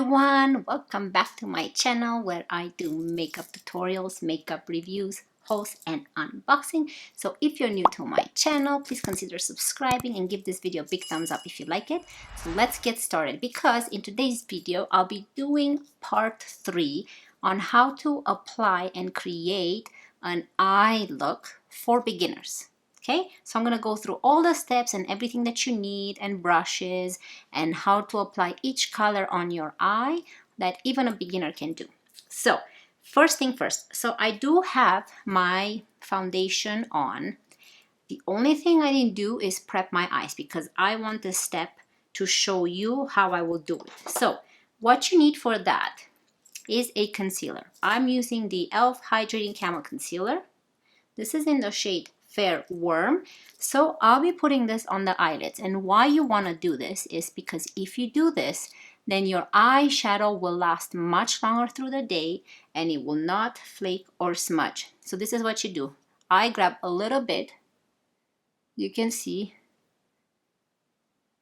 everyone, welcome back to my channel where I do makeup tutorials, makeup reviews, hauls and unboxing. So if you're new to my channel, please consider subscribing and give this video a big thumbs up if you like it. So let's get started, because in today's video I'll be doing part 3 on how to apply and create an eye look for beginners. Okay, so I'm going to go through all the steps and everything that you need and brushes and how to apply each color on your eye that even a beginner can do. So first thing first, so I do have my foundation on. The only thing I didn't do is prep my eyes because I want this step to show you how I will do it. So what you need for that is a concealer. I'm using the e.l.f. Hydrating Camo Concealer. This is in the shade Fair Worm. So I'll be putting this on the eyelids, and why you want to do this is because if you do this, then your eyeshadow will last much longer through the day and it will not flake or smudge. So this is what you do. I grab a little bit, you can see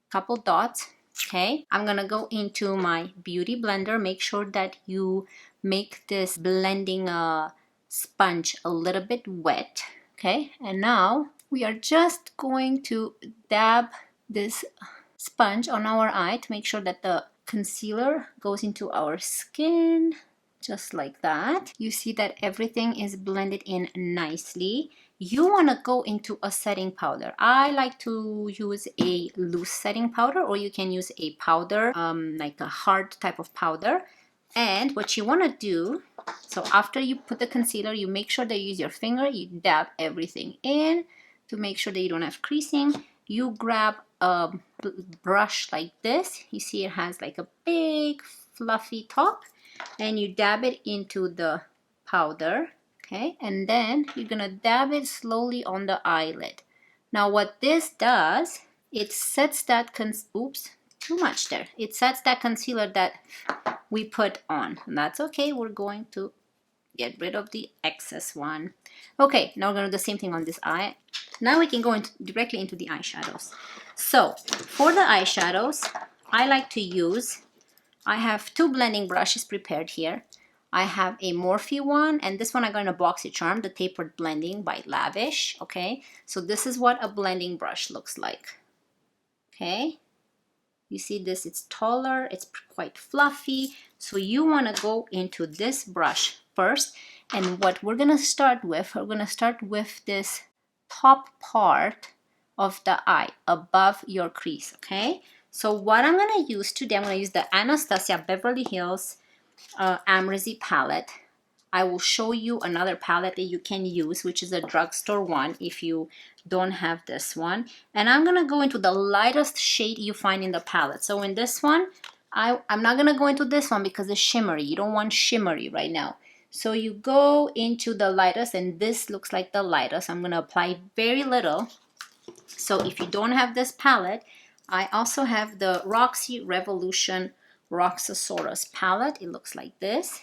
a couple dots. Okay, I'm gonna go into my beauty blender. Make sure that you make this blending sponge a little bit wet. Okay, and now we are just going to dab this sponge on our eye to make sure that the concealer goes into our skin, just like that. You see that everything is blended in nicely. You want to go into a setting powder. I like to use a loose setting powder, or you can use a powder, like a hard type of powder. And what you want to do, so after you put the concealer, you make sure that you use your finger, you dab everything in to make sure that you don't have creasing. You grab a brush like this. You see it has like a big fluffy top, and you dab it into the powder. Okay, and then you're gonna dab it slowly on the eyelid. Now what this does, it sets that oops, too much there. It sets that concealer that we put on, and that's okay. We're going to get rid of the excess one. Okay, now we're going to do the same thing on this eye. Now we can go directly into the eyeshadows. So for the eyeshadows, I like to use, I have 2 blending brushes prepared here. I have a Morphe one, and this one I got in a BOXYCHARM, the Tapered Blending by Lavish. Okay, so this is what a blending brush looks like. Okay, you see this, it's taller, it's quite fluffy. So you want to go into this brush first. And what we're going to start with, we're going to start with this top part of the eye above your crease. Okay, so what I'm going to use today, I'm going to use the Anastasia Beverly Hills Amrezy palette. I will show you another palette that you can use, which is a drugstore one if you don't have this one. And I'm gonna go into the lightest shade you find in the palette. So in this one, I'm not gonna go into this one because it's shimmery. You don't want shimmery right now. So you go into the lightest, and this looks like the lightest. I'm gonna apply very little. So if you don't have this palette, I also have the Roxy Revolution Roxasaurus palette. It looks like this.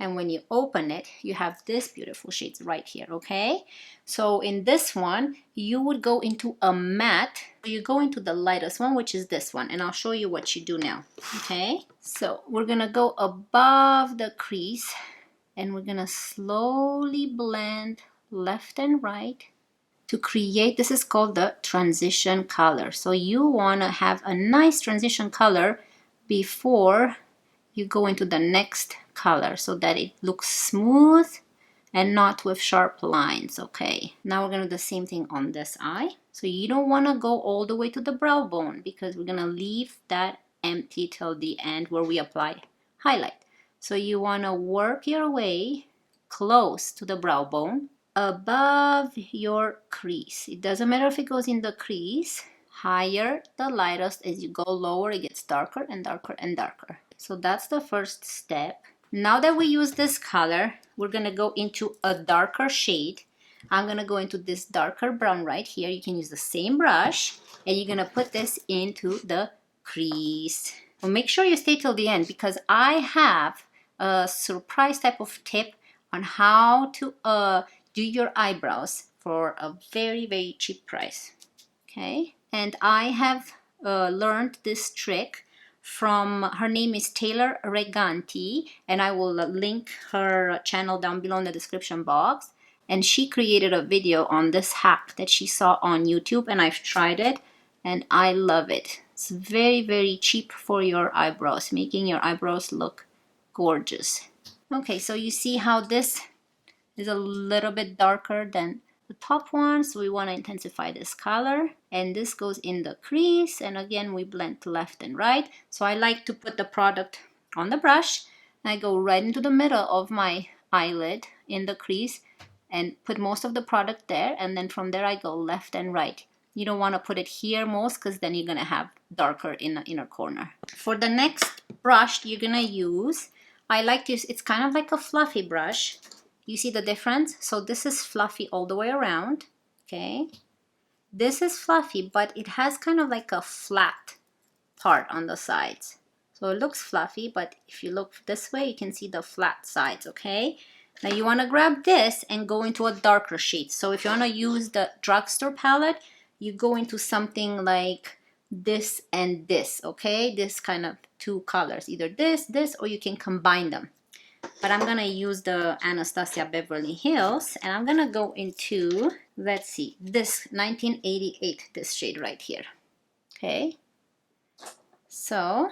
And when you open it, you have this beautiful shades right here, okay? So in this one, you would go into a matte. You go into the lightest one, which is this one, and I'll show you what you do now, okay? So we're gonna go above the crease, and we're gonna slowly blend left and right to create, this is called the transition color. So you wanna have a nice transition color before you go into the next color so that it looks smooth and not with sharp lines. Okay, now we're gonna do the same thing on this eye. So you don't want to go all the way to the brow bone because we're gonna leave that empty till the end where we apply highlight. So you want to work your way close to the brow bone above your crease. It doesn't matter if it goes in the crease. Higher the lightest, as you go lower it gets darker and darker and darker. So that's the first step. Now that we use this color, we're gonna go into a darker shade. I'm gonna go into this darker brown right here. You can use the same brush, and you're gonna put this into the crease. Well, make sure you stay till the end because I have a surprise type of tip on how to do your eyebrows for a very, very cheap price. Okay, and I have learned this trick from, her name is Taylor Reganti, and I will link her channel down below in the description box. And she created a video on this hack that she saw on YouTube, and I've tried it and I love it. It's very, very cheap for your eyebrows, making your eyebrows look gorgeous. Okay, so you see how this is a little bit darker than the top one, so we want to intensify this color, and this goes in the crease, and again we blend left and right. So I like to put the product on the brush, and I go right into the middle of my eyelid in the crease and put most of the product there, and then from there I go left and right. You don't want to put it here most, because then you're going to have darker in the inner corner. For the next brush you're going to use, I like to use, it's kind of like a fluffy brush. You see the difference? So this is fluffy all the way around, okay? This is fluffy, but it has kind of like a flat part on the sides. So it looks fluffy, but if you look this way, you can see the flat sides, okay? Now you want to grab this and go into a darker shade. So if you want to use the drugstore palette, you go into something like this and this, okay? This kind of two colors, either this, or you can combine them. But I'm gonna use the Anastasia Beverly Hills, and I'm gonna go into, let's see, this 1988, this shade right here, okay? So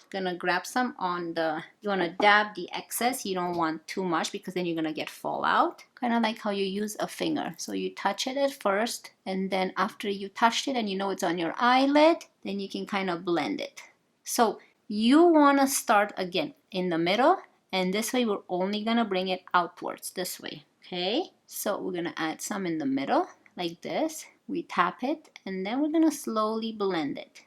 gonna grab some on the, you want to dab the excess, you don't want too much because then you're gonna get fallout. Kind of like how you use a finger, so you touch it at first, and then after you touched it and you know it's on your eyelid, then you can kind of blend it. So you want to start again in the middle, and this way we're only gonna bring it outwards this way, okay? So we're gonna add some in the middle like this, we tap it, and then we're gonna slowly blend it.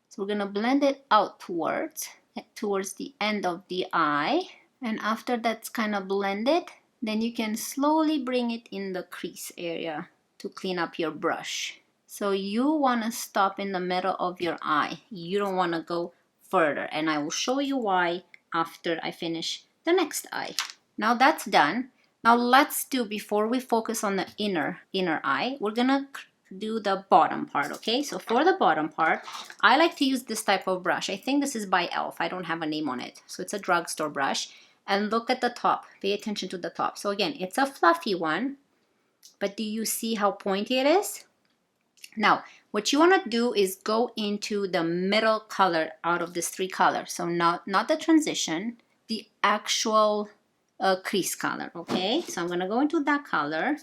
So we're gonna blend it outwards towards the end of the eye, and after that's kind of blended, then you can slowly bring it in the crease area to clean up your brush. So you want to stop in the middle of your eye, you don't want to go further, and I will show you why after I finish the next eye. Now that's done. Now let's do, before we focus on the inner eye, we're gonna do the bottom part, okay? So for the bottom part, I like to use this type of brush. I think this is by e.l.f. I don't have a name on it. So it's a drugstore brush. And look at the top. Pay attention to the top. So again, it's a fluffy one, but do you see how pointy it is? Now, what you want to do is go into the middle color out of these three colors. So not the transition, the actual crease color, okay? So I'm going to go into that color,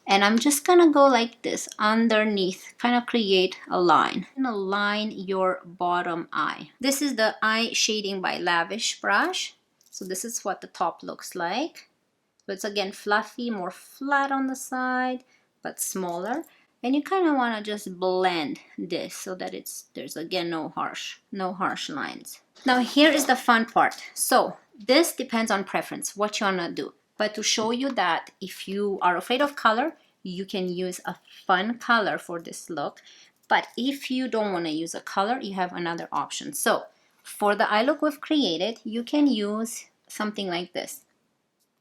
and I'm just going to go like this underneath, kind of create a line. And align your bottom eye. This is the Eye Shading by Lavish brush. So this is what the top looks like. So it's again fluffy, more flat on the side, but smaller. And you kind of want to just blend this so that there's again no harsh lines. Now here is the fun part. So this depends on preference, what you want to do. But to show you that if you are afraid of color, you can use a fun color for this look. But if you don't want to use a color, you have another option. So for the eye look we've created, you can use something like this.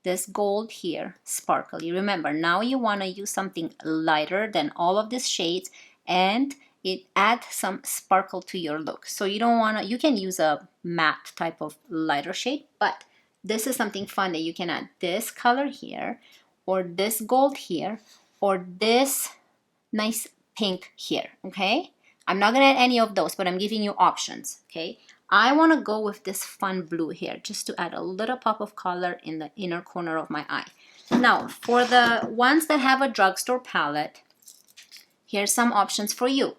This gold here, sparkly. Remember, now you want to use something lighter than all of these shades, and it adds some sparkle to your look. So you don't want to, you can use a matte type of lighter shade, but this is something fun that you can add this color here, or this gold here, or this nice pink here, okay? I'm not going to add any of those, but I'm giving you options, okay? I want to go with this fun blue here, just to add a little pop of color in the inner corner of my eye. Now, for the ones that have a drugstore palette, here's some options for you.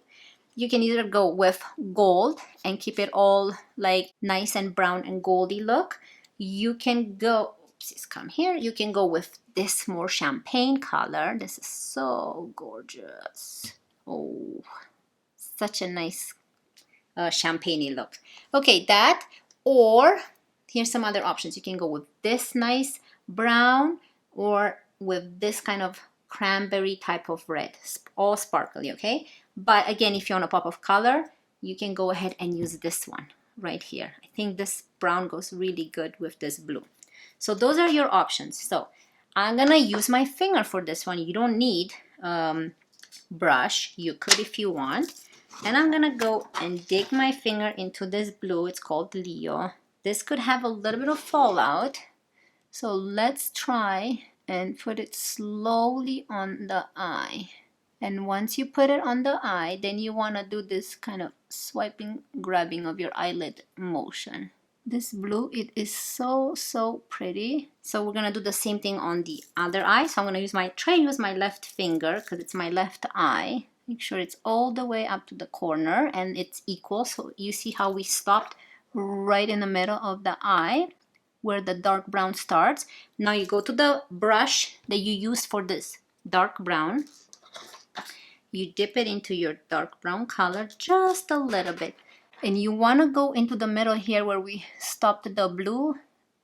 You can either go with gold and keep it all like nice and brown and goldy look. You can go, oopsies, come here. You can go with this more champagne color. This is so gorgeous. Oh, such a nice champagne-y look. Okay, that, or here's some other options. You can go with this nice brown, or with this kind of cranberry type of red, all sparkly, okay? But again, if you want a pop of color, you can go ahead and use this one right here. I think this brown goes really good with this blue. So those are your options. So I'm gonna use my finger for this one. You don't need brush. You could if you want. And I'm gonna go and dig my finger into this blue. It's called Leo. This could have a little bit of fallout. So let's try and put it slowly on the eye. And once you put it on the eye, then you want to do this kind of swiping, grabbing of your eyelid motion. This blue, it is so pretty. So we're gonna do the same thing on the other eye. So I'm gonna try and use my left finger because it's my left eye. Make sure it's all the way up to the corner and it's equal. So you see how we stopped right in the middle of the eye where the dark brown starts. Now you go to the brush that you used for this dark brown. You dip it into your dark brown color just a little bit. And you want to go into the middle here where we stopped the blue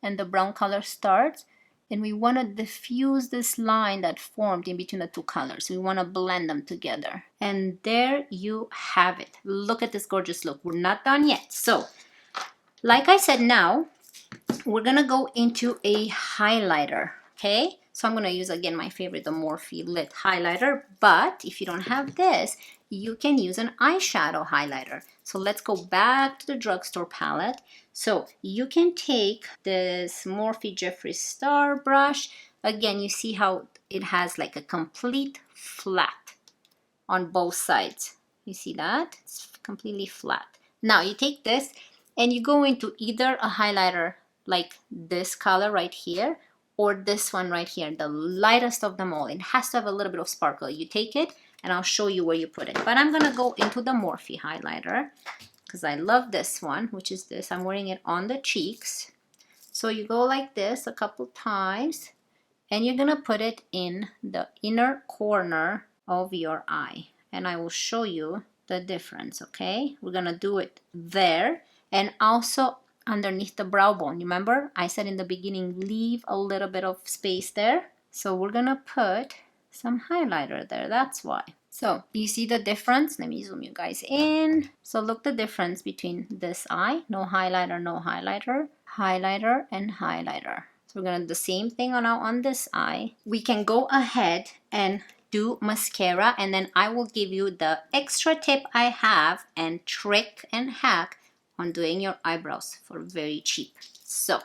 and the brown color starts. And we want to diffuse this line that formed in between the two colors. We want to blend them together. And there you have it. Look at this gorgeous look. We're not done yet. So, like I said, now we're going to go into a highlighter. Okay? So I'm going to use, again, my favorite, the Morphe Lit Highlighter. But if you don't have this, you can use an eyeshadow highlighter. So let's go back to the drugstore palette. So you can take this Morphe Jeffree Star brush. Again, you see how it has like a complete flat on both sides. You see that? It's completely flat. Now you take this and you go into either a highlighter like this color right here, or this one right here, the lightest of them all. It has to have a little bit of sparkle. You take it, and I'll show you where you put it. But I'm gonna go into the Morphe highlighter, because I love this one, which is this. I'm wearing it on the cheeks. So you go like this a couple times, and you're gonna put it in the inner corner of your eye. And I will show you the difference, okay? We're gonna do it there, and also underneath the brow bone. Remember, I said in the beginning, leave a little bit of space there. So we're gonna put some highlighter there, that's why. So you see the difference? Let me zoom you guys in. So look the difference between this eye, no highlighter, no highlighter, highlighter, and highlighter. So we're gonna do the same thing now on this eye. We can go ahead and do mascara, and then I will give you the extra tip I have and trick and hack on doing your eyebrows for very cheap. So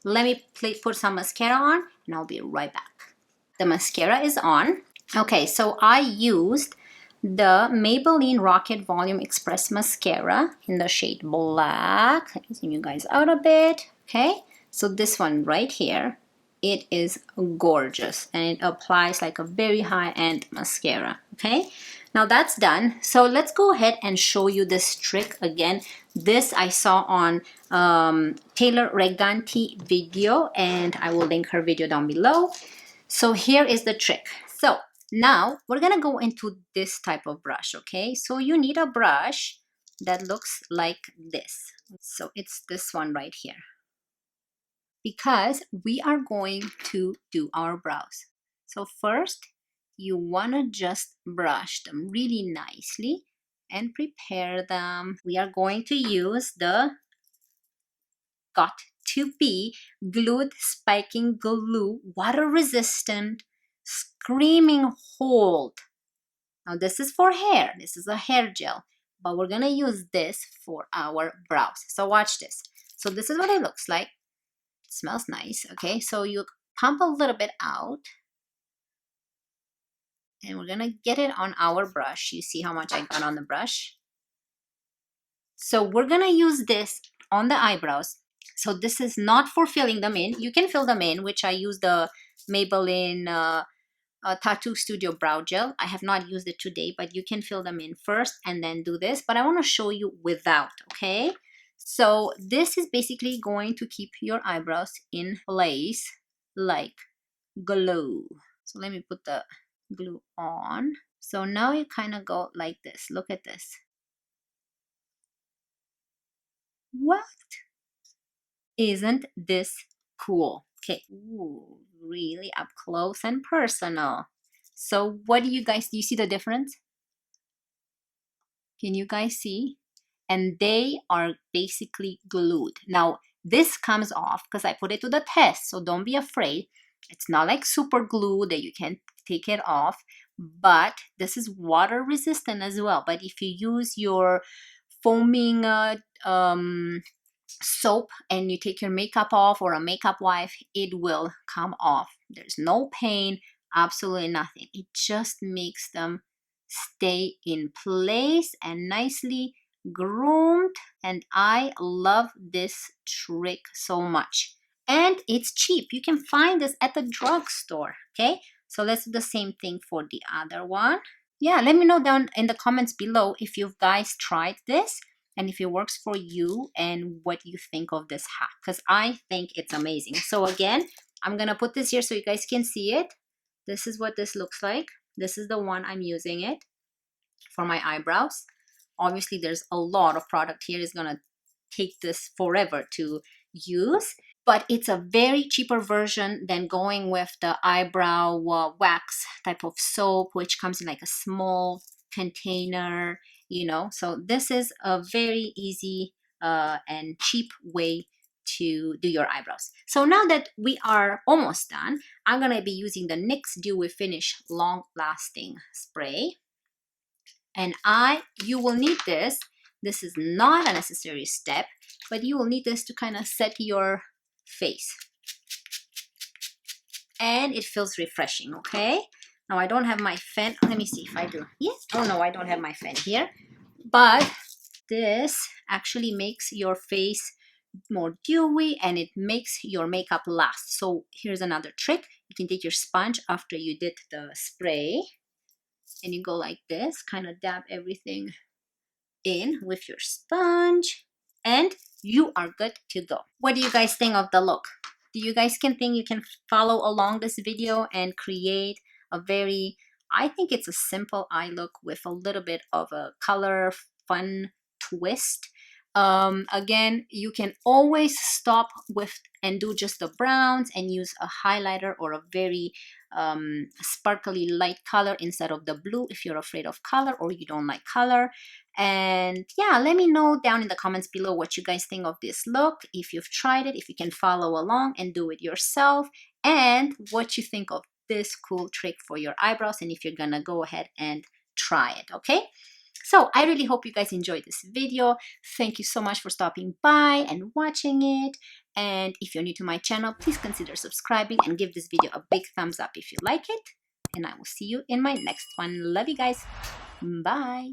let me put some mascara on and I'll be right back. The mascara is on. Okay, so I used the Maybelline Rocket Volume Express Mascara in the shade Black. Let me zoom you guys out a bit. Okay, so this one right here, it is gorgeous and it applies like a very high-end mascara. Okay, now that's done. So let's go ahead and show you this trick again. This I saw on Taylor Reganti video, and I will link her video down below. So here is the trick. So now we're gonna go into this type of brush, okay? So you need a brush that looks like this. So it's this one right here, because we are going to do our brows. So first, you wanna just brush them really nicely and prepare them. We are going to use the Got2b Glued Spiking Glue Water Resistant Screaming Hold. Now this is for hair. This is a hair gel, but we're gonna use this for our brows. So watch this. So this is what it looks like. It smells nice. Okay, so you pump a little bit out, and we're gonna get it on our brush. You see how much I got on the brush? So we're gonna use this on the eyebrows. So this is not for filling them in. You can fill them in, which I use the Maybelline Tattoo Studio Brow Gel. I have not used it today, but you can fill them in first and then do this. But I want to show you without, okay? So this is basically going to keep your eyebrows in place like glue. So let me put the glue on. So now you kind of go like this. Look at this. What? Isn't this cool? Okay, ooh, really up close and personal. So what do you see the difference? Can you guys see? And they are basically glued. Now, this comes off because I put it to the test, so don't be afraid. It's not like super glue that you can take it off, but this is water resistant as well. But if you use your foaming soap and you take your makeup off, or a makeup wipe, it will come off. There's no pain, absolutely nothing. It just makes them stay in place and nicely groomed, and I love this trick so much. And it's cheap. You can find this at the drugstore. Okay, so let's do the same thing for the other one. Yeah, let me know down in the comments below if you guys tried this and if it works for you and what you think of this hack, because I think it's amazing. So again, I'm gonna put this here so you guys can see it. This is what this looks like. This is the one I'm using it for my eyebrows. Obviously there's a lot of product here. It's gonna take this forever to use, but it's a very cheaper version than going with the eyebrow wax type of soap, which comes in like a small container, you know. So this is a very easy and cheap way to do your eyebrows. So now that we are almost done, I'm gonna be using the NYX Dewy Finish Long Lasting Spray. And you will need this. This is not a necessary step, but you will need this to kind of set your face. And it feels refreshing, okay? Now I don't have my fan. Let me see if I do. Yes. Oh no, I don't have my fan here. But this actually makes your face more dewy and it makes your makeup last. So here's another trick. You can take your sponge after you did the spray and you go like this, kind of dab everything in with your sponge, and you are good to go. What do you guys think of the look? Do you guys think you can follow along this video and create a very, I think it's a simple eye look with a little bit of a color fun twist. Again, you can always stop with and do just the browns and use a highlighter or a very sparkly light color instead of the blue if you're afraid of color or you don't like color. And yeah, let me know down in the comments below what you guys think of this look, if you've tried it, if you can follow along and do it yourself, and what you think of this cool trick for your eyebrows, and if you're gonna go ahead and try it. Okay, so I really hope you guys enjoyed this video. Thank you so much for stopping by and watching it. And if you're new to my channel, please consider subscribing and give this video a big thumbs up if you like it. And I will see you in my next one. Love you guys. Bye.